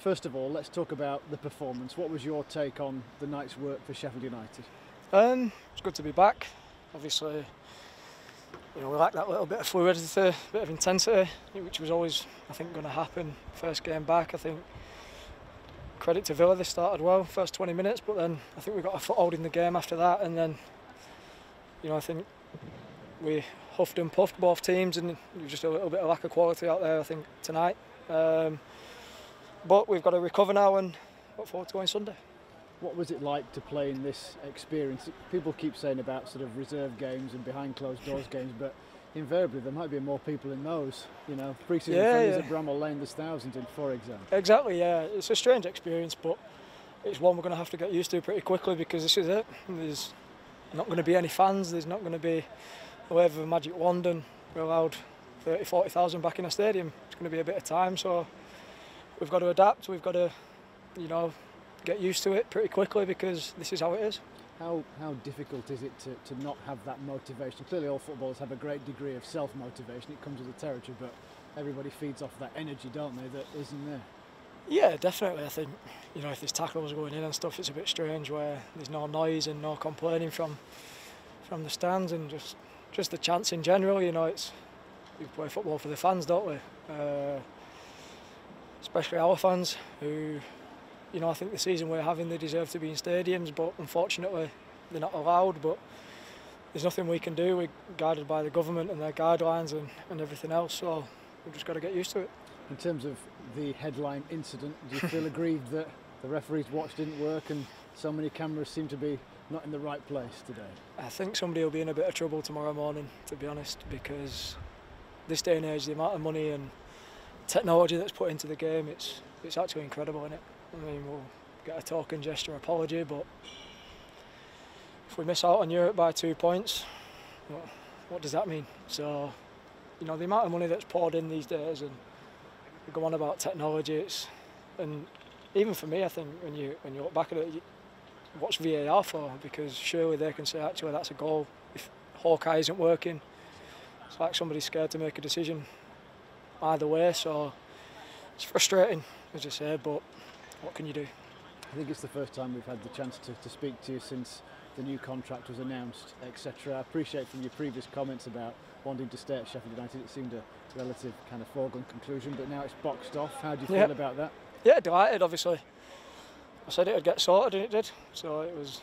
First of all, let's talk about the performance. What was your take on the night's work for Sheffield United? It's good to be back. Obviously, we like that little bit of fluidity, a bit of intensity, which was always, I think, going to happen. First game back, I think. Credit to Villa, they started well, first 20 minutes, but then I think we got a foothold in the game after that, and then, I think we huffed and puffed both teams, and there was just a little bit of lack of quality out there, I think, tonight. But we've got to recover now and look forward to going Sunday. What was it like to play in this experience? People keep saying about sort of reserve games and behind closed doors games, but invariably there might be more people in those. Pre-season friendlies at Bramall Lane, there's thousands in, for example. Exactly, yeah. It's a strange experience, but it's one we're going to have to get used to pretty quickly, because this is it. There's not going to be any fans, there's not going to be a wave of a magic wand and we're allowed 30,000-40,000 back in a stadium. It's going to be a bit of time, so we've got to adapt, we've got to, get used to it pretty quickly, because this is how it is. How difficult is it to not have that motivation? Clearly all footballers have a great degree of self-motivation, it comes with the territory, but everybody feeds off that energy, don't they, that isn't there? Yeah, definitely. I think, if there's tackles going in and stuff, it's a bit strange where there's no noise and no complaining from the stands, and just the chants in general. We play football for the fans, don't we? Especially our fans, who, I think the season we're having, they deserve to be in stadiums, but unfortunately they're not allowed. But there's nothing we can do. We're guided by the government and their guidelines and everything else, so we've just got to get used to it. In terms of the headline incident, do you feel aggrieved that the referee's watch didn't work and so many cameras seem to be not in the right place today? I think somebody will be in a bit of trouble tomorrow morning, to be honest, because this day and age, the amount of money and technology that's put into the game, it's actually incredible, isn't it? I mean, we'll get a token gesture apology, but if we miss out on Europe by 2 points, what does that mean? So, the amount of money that's poured in these days, and we go on about technology, and even for me, I think when you look back at it, what's VAR for? Because surely they can say, actually, that's a goal. If Hawkeye isn't working, it's like somebody's scared to make a decision either way, so it's frustrating, as I say, but what can you do? I think it's the first time we've had the chance to speak to you since the new contract was announced, etc. I appreciate from your previous comments about wanting to stay at Sheffield United, it seemed a relative kind of foregone conclusion, but now it's boxed off. How do you feel about that? Yeah, delighted, obviously. I said it would get sorted, and it did. So it was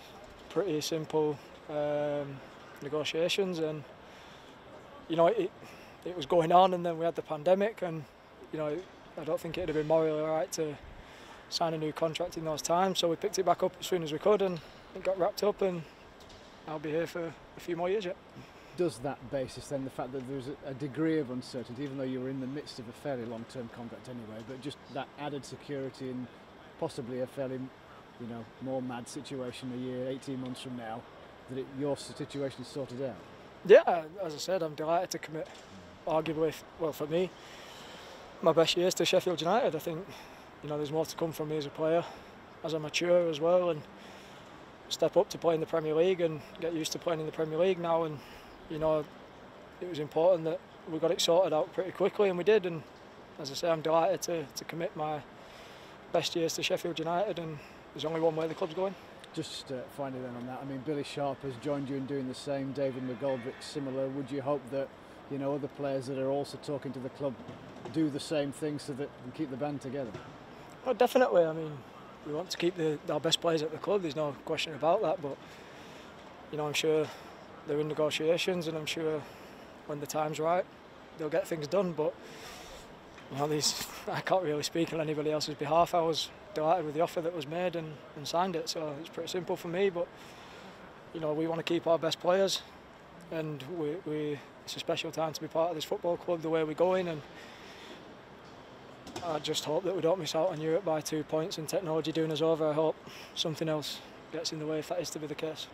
pretty simple negotiations, and it was going on, and then we had the pandemic, and I don't think it'd have been morally right to sign a new contract in those times. So we picked it back up as soon as we could, and it got wrapped up, and I'll be here for a few more years yet. Does that basis then, the fact that there's a degree of uncertainty, even though you were in the midst of a fairly long-term contract anyway, but just that added security and possibly a fairly, more mad situation a year, 18 months from now, that your situation is sorted out? Yeah, as I said, I'm delighted to commit, arguably, well, for me, my best years to Sheffield United. I think, there's more to come from me as a player, as I mature as well, and step up to play in the Premier League and get used to playing in the Premier League now. And it was important that we got it sorted out pretty quickly, and we did. And as I say, I'm delighted to commit my best years to Sheffield United, and there's only one way the club's going. Just finally then on that, I mean, Billy Sharp has joined you in doing the same, David McGoldrick similar. Would you hope that other players that are also talking to the club do the same thing so that we keep the band together? Well, definitely. I mean, we want to keep our best players at the club, there's no question about that, but I'm sure they're in negotiations, and I'm sure when the time's right they'll get things done. But I can't really speak on anybody else's behalf. I was delighted with the offer that was made and signed it, so it's pretty simple for me. But we want to keep our best players, and it's a special time to be part of this football club the way we're going, and I just hope that we don't miss out on Europe by 2 points and technology doing us over. I hope something else gets in the way if that is to be the case.